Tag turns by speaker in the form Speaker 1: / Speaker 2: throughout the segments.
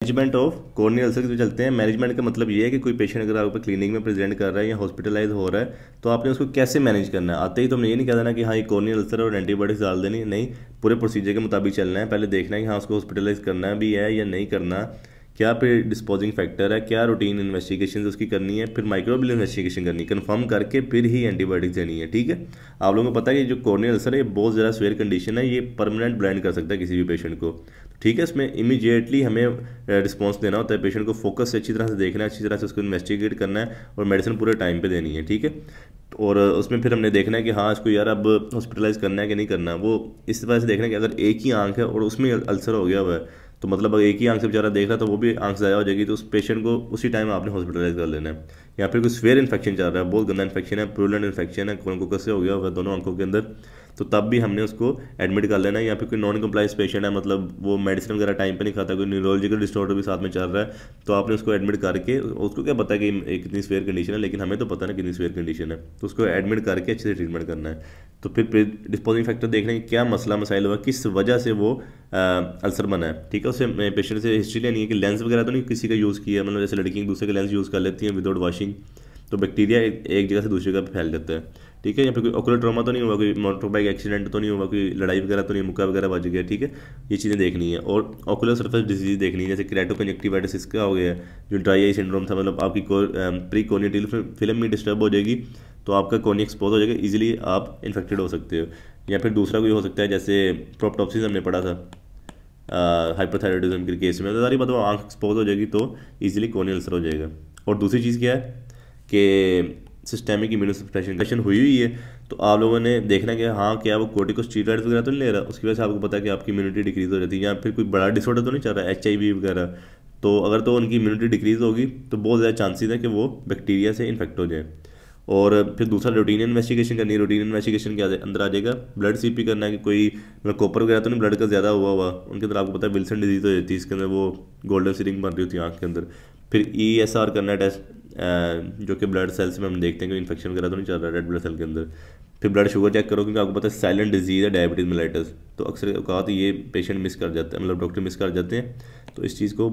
Speaker 1: Management of corneal ulcer के चलते हैं। मैनेजमेंट का मतलब ये है कि कोई पेशेंट अगर आपको क्लिनिक में प्रेजेंट कर रहा है या हॉस्पिटलाइज हो रहा है तो आपने उसको कैसे मैनेज करना है। आते ही तो हमने ये नहीं कह देना कि हाँ ये कॉर्नियल अल्सर और एंटीबायोटिक्स डाल देनी, नहीं, पूरे प्रोसीजर के मुताबिक चलना है। पहले देखना है कि हाँ उसको हॉस्पिटलाइज करना भी है या नहीं करना, क्या फिर डिस्पोजिंग फैक्टर है, क्या रूटीन इन्वेस्टिगेशन उसकी करनी है, फिर माइक्रोबियल इन्वेस्टिगेशन करनी है, कंफर्म करके फिर ही एंटीबायोटिक्स देनी है। ठीक है, आप लोगों को पता है कि जो कॉर्नियल अल्सर है ये बहुत ज़्यादा सीवियर कंडीशन है, ये परमानेंट ब्लाइंड कर सकता है किसी भी पेशेंट को। ठीक है, इसमें इमीडिएटली हमें रिस्पॉन्स देना होता है, पेशेंट को फोकस से अच्छी तरह से देखना है, अच्छी तरह से उसको इन्वेस्टिगेट करना है और मेडिसिन पूरे टाइम पे देनी है। ठीक है, और उसमें फिर हमने देखना है कि हाँ इसको यार अब हॉस्पिटलाइज करना है कि नहीं करना। वो इस वजह से देखना है कि अगर एक ही आंख है और उसमें अल्सर हो गया हुआ है तो मतलब अगर एक ही आंख से बेचारा देख रहा है तो वो भी आंख ज़ाया हो जाएगी, तो उस पेशेंट को उसी टाइम आपने हॉस्पिटलाइज कर लेना है। या फिर कोई स्वेयर इन्फेक्शन चल रहा है, बहुत गंदा इन्फेक्शन है, प्रूलेंट इन्फेक्शन है, कोलोनोकोकस से हो गया हुआ है दोनों आंखों के अंदर, तो तब भी हमने उसको एडमिट कर लेना है। या फिर कोई नॉन कंप्लाइंस पेशेंट है, मतलब वो मेडिसिन वगैरह टाइम पे नहीं खाता, कोई न्यूरोलॉजिकल डिसऑर्डर भी साथ में चल रहा है, तो आपने उसको एडमिट करके, उसको क्या पता है कि एक कितनी सीवियर कंडीशन है, लेकिन हमें तो पता ना कितनी सीवियर कंडीशन है, तो उसको एडमिट करके अच्छे से ट्रीटमेंट करना है। तो फिर डिस्पोजिंग फैक्टर देखना है कि क्या मसला मसाइल हुआ, किस वजह से वो अल्सर बना है। ठीक है, उससे पेशेंट से हिस्ट्री लेनी है कि लेंस वगैरह तो नहीं किसी का यूज़ किया, मतलब जैसे लड़की एक दूसरे का लेंस यूज़ कर लेती हैं विदाउट वॉशिंग, तो बैक्टीरिया एक जगह से दूसरी जगह पे फैल जाता है। ठीक है, या फिर कोई ओकुलर ट्रॉमा तो नहीं हुआ, कोई मोटर बाइक एक्सीडेंट तो नहीं हुआ, कोई लड़ाई वगैरह तो नहीं, मुक्का वगैरह बच गया। ठीक है, ये चीज़ें देखनी है। और ओकुलर सरफेस डिजीज देखनी है, जैसे क्रेटोकंजक्टिवाइटिस इसका हो गया, जो ड्राई आई सिंड्रोम था, मतलब आपकी प्री कॉर्नियल फिल्म भी डिस्टर्ब हो जाएगी तो आपका कॉर्निया एक्सपोज हो जाएगा, इजीली आप इन्फेक्टेड हो सकते हो। या फिर दूसरा कोई हो सकता है जैसे प्रोप्टोप्सिस हमने पढ़ा था हाइपरथायरॉयडिज्म के केस में, तो सारी मतलब आँख एक्सपोज हो जाएगी तो ईजिली कॉर्नियल अल्सर हो जाएगा। और दूसरी चीज़ क्या है कि सिस्टेमिक इम्यूनो सप्रेशन हुई है, तो आप लोगों ने देखना कि हाँ क्या वो कोर्टिकोस्टेरॉइड्स वगैरह तो नहीं ले रहा, उसकी वजह से आपको पता है कि आपकी इम्यूनिटी डिक्रीज हो जाती है। या फिर कोई बड़ा डिसऑर्डर तो नहीं चल रहा है, HIV वगैरह, तो अगर तो उनकी इम्यूनिटी डिक्रीज होगी तो बहुत ज़्यादा चांसेस है कि वो बैक्टीरिया से इन्फेक्ट हो जाए। और फिर दूसरा रूटीन इन्वेस्टिगेशन करनी है। रूटीन इन्वेस्टिगेशन के अंदर आ जाएगा ब्लड CP करना है कि कोई मतलब कॉपर वगैरह तो नहीं ब्लड का ज़्यादा हुआ उनके अंदर, आपको पता है विल्सन डिजीज हो जाती है, इसके अंदर वो गोल्डन सीरिंग बन रही होती है आँख के अंदर। फिर ESR करना है टेस्ट, जो कि ब्लड सेल्स में हम देखते हैं कि इन्फेक्शन वगैरह तो नहीं चल रहा है रेड ब्लड सेल के अंदर। फिर ब्लड शुगर चेक करो, क्योंकि आपको पता है साइलेंट डिजीज़ है डायबिटीज़ मेलाइटस, तो अक्सर कहा तो ये पेशेंट मिस कर जाते हैं, मतलब डॉक्टर मिस कर जाते हैं, तो इस चीज़ को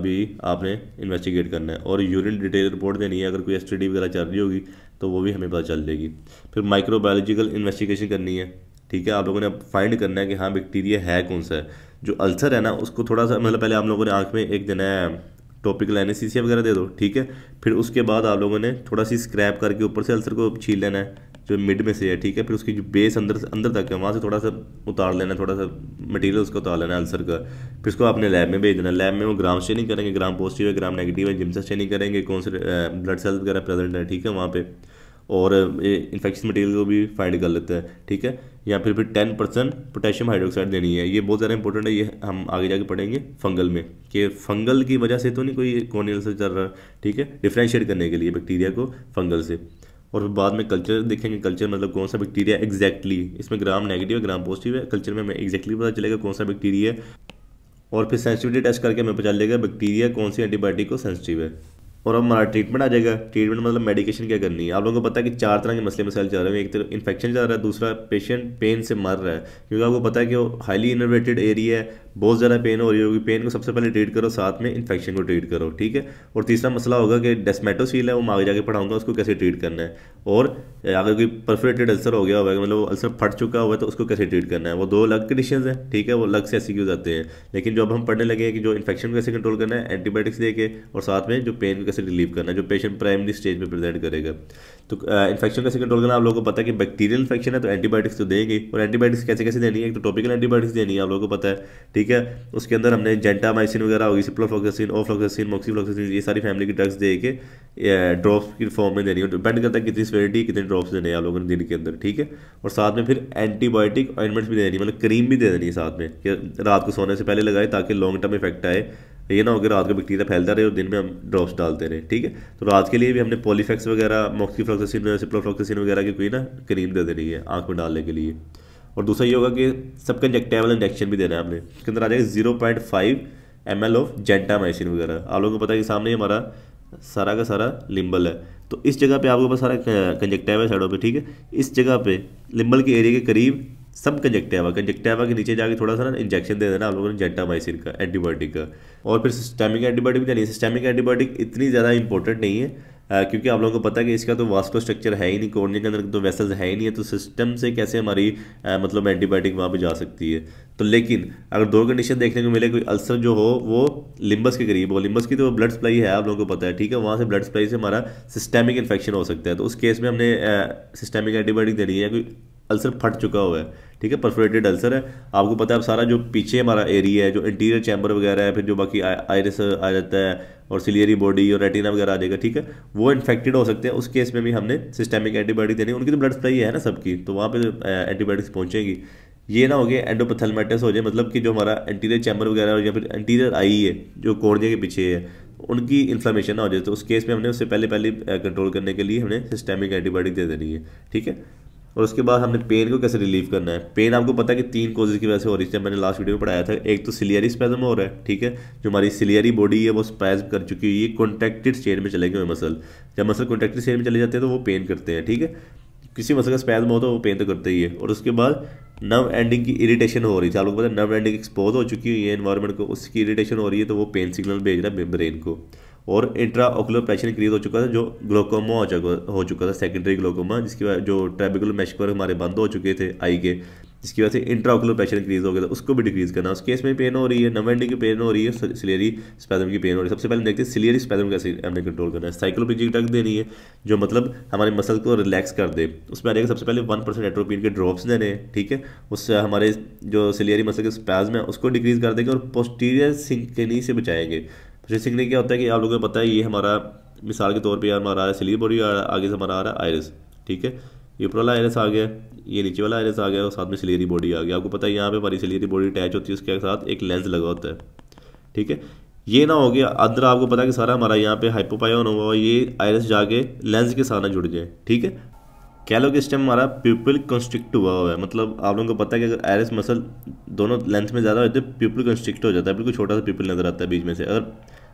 Speaker 1: भी आपने इन्वेस्टिगेट करना है। और यूरिन डिटेल रिपोर्ट देनी है, अगर कोई STD वगैरह चल रही होगी तो वो भी हमें पता चल जाएगी। फिर माइक्रोबायोलॉजिकल इन्वेस्टिगेशन करनी है। ठीक है, आप लोगों ने अब फाइंड करना है कि हाँ बैक्टीरिया है कौन सा है। जो अल्सर है ना उसको थोड़ा सा मतलब पहले आप लोगों ने आँख में एक देना है टॉपिकल एनेस्थीसिया वगैरह दे दो। ठीक है, फिर उसके बाद आप लोगों ने थोड़ा सी स्क्रैप करके ऊपर से अल्सर को छील लेना है जो मिड में से है। ठीक है, फिर उसकी जो बेस अंदर से अंदर तक है वहाँ से थोड़ा सा उतार लेना है, थोड़ा सा मटेरियल उसका उतार लेना है अल्सर का। फिर उसको आपने लैब में भेज देना है। लैब में वो ग्राम स्टेनिंग करेंगे, ग्राम पॉजिटिव है ग्राम नेगेटिव है, जिम्सा स्टेनिंग करेंगे कौन से ब्लड सेल्स वगैरह प्रेजेंट है। ठीक है, वहाँ पे और इन्फेक्शन मटेरियल को भी फाइंड कर लेता है। ठीक है, या फिर 10% पोटेशियम हाइड्रोक्साइड देनी है। ये बहुत ज़्यादा इंपॉर्टेंट है, ये हम आगे जाके पढ़ेंगे फंगल में कि फंगल की वजह से तो नहीं कोई कॉर्नियल अल्सर चल रहा। ठीक है, डिफ्रेंशिएट करने के लिए बैक्टीरिया को फंगल से। और फिर बाद में कल्चर देखेंगे, कल्चर मतलब कौन सा बैक्टीरिया एग्जैक्टली, इसमें ग्राम नेगेटिव है ग्राम पॉजिटिव है, कल्चर में हमें एग्जैक्टली पता चलेगा कौन सा बैक्टीरिया है। और फिर सेंसिटिविटी टेस्ट करके हमें पता चलेगा बैक्टीरिया कौन सी एंटीबायोटिक को सेंसिटिव है। और अब हमारा ट्रीटमेंट आ जाएगा। ट्रीटमेंट मतलब मेडिकेशन क्या करनी है। आप लोगों को पता है कि 4 तरह के मसले मसाइल चल रहे हैं। एक तरफ इन्फेक्शन चल रहा है, दूसरा पेशेंट पेन से मर रहा है, क्योंकि आपको पता है कि वो हाईली इनर्वेटेड एरिया है, बहुत ज़्यादा पेन हो रही होगी। पेन को सबसे पहले ट्रीट करो, साथ में इन्फेक्शन को ट्रीट करो। ठीक है, और तीसरा मसला होगा कि डेस्मेटोसील है, वो मैं आगे जाके पढ़ाऊंगा उसको कैसे ट्रीट करना है। और अगर कोई परफोरेटेड अल्सर हो गया होगा, मतलब वो अल्सर फट चुका हुआ है, तो उसको कैसे ट्रीट करना है। वो 2 अलग कंडीशन है। ठीक है, वो अलग से SCQ जाते हैं। लेकिन जो अब हम पढ़ने लगे हैं कि जो इन्फेक्शन को कैसे कंट्रोल करना है एंटीबायोटिक्स दे के, और साथ में जो पेन को कैसे रिलीव करना है जो पेशेंट प्राइमरी स्टेज में प्रेजेंट करेगा। तो इन्फेक्शन कैसे कंट्रोल करना, आप लोगों को पता है कि बैक्टीरियल इन्फेक्शन है तो एंटीबायोटिक्स तो देंगे। और एंटीबायोटिक्स कैसे कैसे देनी है, एक तो टॉपिकल एंटीबायोटिक्स देनी है, आप लोगों को पता है। ठीक है, उसके अंदर हमने जेंटामाइसिन वगैरह होगी, सिप्रोफ्लॉक्सासिन, ओफ्लॉक्सासिन, मॉक्सीफ्लॉक्सासिन, ये सारी फैमिली की ड्रग्स दे के ड्रॉप्स की फॉर्म में देनी है। डिपेंड करता है कितनी सीवियरिटी कितने ड्रॉप्स देने हैं आप लोगों ने दिन के अंदर। ठीक है, और साथ में फिर एंटीबायोटिक ऑइंटमेंट्स भी देनी है, मतलब क्रीम भी दे देनी है साथ में, कि रात को सोने से पहले लगाए ताकि लॉन्ग टर्म इफेक्ट आए। ये ना हो कि रात का बैक्टीरिया फैलता रहे और दिन में हम ड्रॉप्स डालते रहे। ठीक है, तो रात के लिए भी हमने पॉलीफेक्स वगैरह, मॉक्सीफ्लॉक्सासिन, सिप्रोफ्लॉक्सासिन वगैरह की कोई ना क्रीम दे देनी है आँख में डालने के लिए। और दूसरा ये होगा कि सबका इंजेक्टेबल इंजेक्शन भी देना है हमने। उसके अंदर आ जाएगा 0.5 ml ऑफ जेंटामाइसिन वगैरह। आप लोगों को पता है कि सामने हमारा सारा का सारा लिम्बल है, तो इस जगह पे आपके पास सारा कंजक्टिवा साइडों पे। ठीक है, इस जगह पे लिम्बल के एरिया के करीब सब कंजक्टिवा के नीचे जाके थोड़ा सा ना इंजेक्शन दे देना आप लोगों ने जेंटामाइसिन का, एंटीबायोटिक का। और फिर सिस्टेमिक एंटीबायोटिक भी जानिए, सिस्टेमिक एंटीबायोटिक इतनी ज़्यादा इंपॉर्टेंट नहीं है क्योंकि आप लोगों को पता है कि इसका तो वास्कुलर स्ट्रक्चर है ही नहीं, कॉर्निया के अंदर तो वेसल्स है ही नहीं है, तो सिस्टम से कैसे हमारी मतलब एंटीबायोटिक वहाँ पे जा सकती है। तो लेकिन अगर दो कंडीशन देखने को मिले, कोई अल्सर जो हो वो लिम्बस के करीब हो, लिम्बस की तो ब्लड सप्लाई है आप लोगों को पता है, ठीक है, वहाँ से ब्लड सप्लाई से हमारा सिस्टेमिक इन्फेक्शन हो सकता है, तो उस केस में हमने सिस्टेमिक एंटीबायोटिक देनी है। कोई अल्सर फट चुका हुआ है, ठीक है, परफोरेटेड अल्सर है, आपको पता है, अब सारा जो पीछे हमारा एरिया है, जो इंटीरियर चैम्बर वगैरह है, फिर जो बाकी आइरिस आ जाता है और सिलियरी बॉडी और रेटिना वगैरह आ जाएगा, ठीक है, वो इन्फेक्टेड हो सकते हैं। उस केस में भी हमने सिस्टेमिक एंटीबायोटिक देनी है। उनकी तो ब्लड सप्लाई है ना सबकी, तो वहाँ पे एंटीबायोटिक्स पहुँचेगी। ये ना हो गया एंडोपैथेलमाइटिस हो जाए, मतलब कि जो हमारा एंटीरियर चैम्बर वगैरह या फिर एंटीरियर आई है जो कॉर्निया के पीछे है, उनकी इन्फ्लेमेशन ना हो जाए, तो उस केस में हमने उससे पहले कंट्रोल करने के लिए हमने सिस्टेमिक एंटीबायोटिक दे देनी है, ठीक है। और उसके बाद हमने पेन को कैसे रिलीव करना है। पेन आपको पता है कि 3 कॉजेज की वजह से हो रही है, मैंने लास्ट वीडियो में पढ़ाया था। एक तो सिलियरी स्पैज्म हो रहा है, ठीक है, जो हमारी सिलियरी बॉडी है वो स्पैज्म कर चुकी है, ये कॉन्ट्रैक्टेड स्टेट में चले गए मसल। जब मसल कॉन्ट्रैक्टेड स्टेट में चले जाते हैं तो वो पेन करते हैं, ठीक है, किसी मसल का स्पैज्म हो तो वो पेन तो करते ही है। और उसके बाद नर्व एंडिंग की इरिटेशन हो रही है, आप लोगों को पता है नर्व एंडिंग एक्सपोज हो चुकी है ये एनवायरनमेंट को, उसकी इरिटेशन हो रही है, तो वो पेन सिग्नल भेज रहा है ब्रेन को। और इंट्रा ऑकुलर प्रेशर इंक्रीज हो चुका था, जो ग्लोकोमा हो चुका था, सेकेंडरी ग्लोकोमा, जिसकी वजह जो ट्रेबिकुलर मेशवर हमारे बंद हो चुके थे आई के, जिसकी वजह से इंट्रा ऑकुलर प्रेशर इंक्रीज हो गया था, उसको भी डिक्रीज करना। उस केस में पेन हो रही है, नर्व एंडिंग की पेन हो रही है, सिलियरी स्पैज्म की पेन हो रही है। सबसे पहले देखते हैं सिलियरी स्पैज्म कैसे हमने कंट्रोल करना है। साइक्लोपिजिक ड्रग देनी है जो मतलब हमारे मसल को रिलैक्स कर दे। उसमें आने सबसे पहले 1% एट्रोपिन के ड्रॉप्स देने हैं, ठीक है, उससे हमारे जो सिलियरी मसल के स्पैज्म है उसको डिक्रीज कर देंगे और पोस्टीरियर सिंकनी से बचाएंगे। तो सिंकनी क्या होता है कि आप लोगों को पता है, ये हमारा मिसाल के तौर पे हमारा आ रहा है सिलियरी बॉडी, आगे से हमारा आ रहा है आइरिस, ठीक है, ये ऊपर वाला आइरिस आ गया, ये नीचे वाला आइरिस आ गया और साथ में सिलियरी बॉडी आ गया। आपको पता है यहाँ पे हमारी सिलियरी बॉडी अटैच होती है, उसके साथ एक लेंस लगा होता है, ठीक है। ये ना हो गया अंदर, आपको पता है कि सारा हमारा यहाँ पे हाइपोपायोन हुआ, ये आइरिस जाके लेंस के साथ ना जुड़ जाए, ठीक है। कह लो कि इस टाइम हमारा प्यूपिल कंस्ट्रिक्ट हुआ है, मतलब आप लोगों को पता है कि अगर आइरिस मसल दोनों लेंथ में ज़्यादा होते हैं प्यूपिल कंस्ट्रिक्ट हो जाता है, बिल्कुल छोटा सा प्यूपिल नजर आता है बीच में से। अगर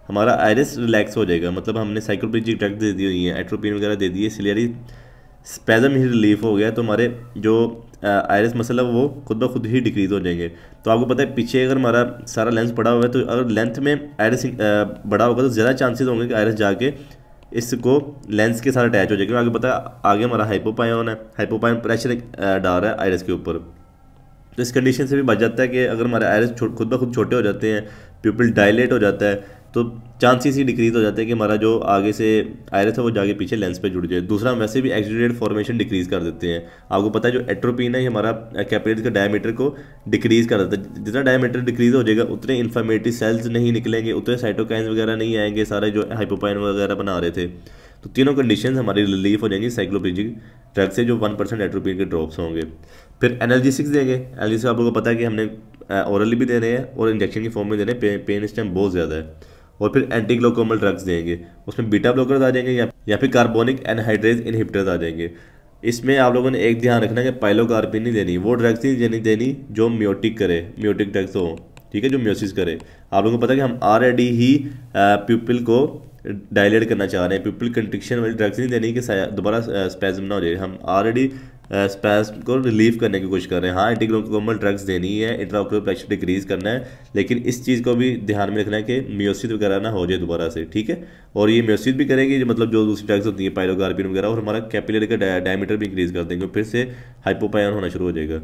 Speaker 1: हमारा आइरिस रिलैक्स हो जाएगा, मतलब हमने साइक्लोपिजिक ड्रग दे दी हुई है, एट्रोपिन वगैरह दे दी है, सिलियरी स्पैज्म ही रिलीफ हो गया, तो हमारे जो आइरिस मसल है वो खुद ब खुद ही डिक्रीज हो जाएंगे। तो आपको पता है पीछे अगर हमारा सारा लेंस बड़ा हुआ है, तो अगर लेंथ में आइरिस बड़ा होगा तो ज़्यादा चांसेस होंगे कि आइरिस जाके इसको लेंस के साथ अटैच हो जाएगा। आगे पता है आगे हमारा हाइपोपायोन है, हाइपोपायोन प्रेशर डाल रहा है आइरिस के ऊपर, तो इस कंडीशन से भी बच जाता है कि अगर हमारे आइरिस खुद ब खुद छोटे हो जाते हैं, प्यूपिल डायलेट हो जाता है, तो चांसेस ही डिक्रीज हो जाते हैं कि हमारा जो आगे से आइरिस है वो जाके पीछे लेंस पे जुड़ जाए। दूसरा, वैसे भी एक्सुडेटेड फॉर्मेशन डिक्रीज कर देते हैं। आपको पता है जो एट्रोपिन है ये हमारा कैपिलरीज का डायमीटर को डिक्रीज कर देता है। जितना डायमीटर डिक्रीज हो जाएगा उतने इन्फ्लेमेटरी सेल्स नहीं निकलेंगे, उतने साइटोकाइंस वगैरह नहीं आएंगे, सारे जो हाइपोपाइन वगैरह बना रहे थे। तो तीनों कंडीशन हमारी रिलीफ हो जाएंगी साइक्लोपिजिक ड्रग से, जो 1% एट्रोपिन के ड्रॉप्स होंगे। फिर एनाल्जेसिक्स देंगे। एनाल्जेसिक्स आप लोगों को पता है कि हमने ओरली भी देने हैं और इंजेक्शन की फॉर्म में देने हैं, पेन इस टाइम बहुत ज़्यादा है। और फिर एंटी ग्लोकोमल ड्रग्स देंगे, उसमें बीटा ब्लॉकर्स आ जाएंगे या फिर कार्बोनिक एनहाइड्रेज इनहिबिटर्स आ जाएंगे। इसमें आप लोगों ने एक ध्यान रखना है कि पाइलोकार्पिन नहीं देनी, वो ड्रग्स नहीं देनी जो म्योटिक करे, म्योटिक ड्रग्स हो, ठीक है, जो म्योसिस करे। आप लोगों को पता है कि हम ऑलरेडी ही प्यूपिल को डायलेट करना चाह रहे हैं, प्यूपिल कंट्रिक्शन वाली ड्रग्स नहीं देनी कि दोबारा स्पैज्म ना हो जाए, हम ऑलरेडी स्पैज्म को रिलीव करने की कोशिश कर रहे हैं। हाँ, एंटीग्लोकोमल ड्रग्स देनी है, इंट्राऑक्यूलर प्रेशर डिक्रीज करना है, लेकिन इस चीज़ को भी ध्यान में रखना है कि म्योसिस वगैरह ना हो जाए दोबारा से, ठीक है। और ये म्योसिस भी करेंगे, मतलब जो दूसरी ड्रग्स होती है पाइलोकार्पिन वगैरह, और हमारा कैपिलरी का डायमीटर भी इंक्रीज कर देंगे, फिर से हाइपोपायन होना शुरू हो जाएगा।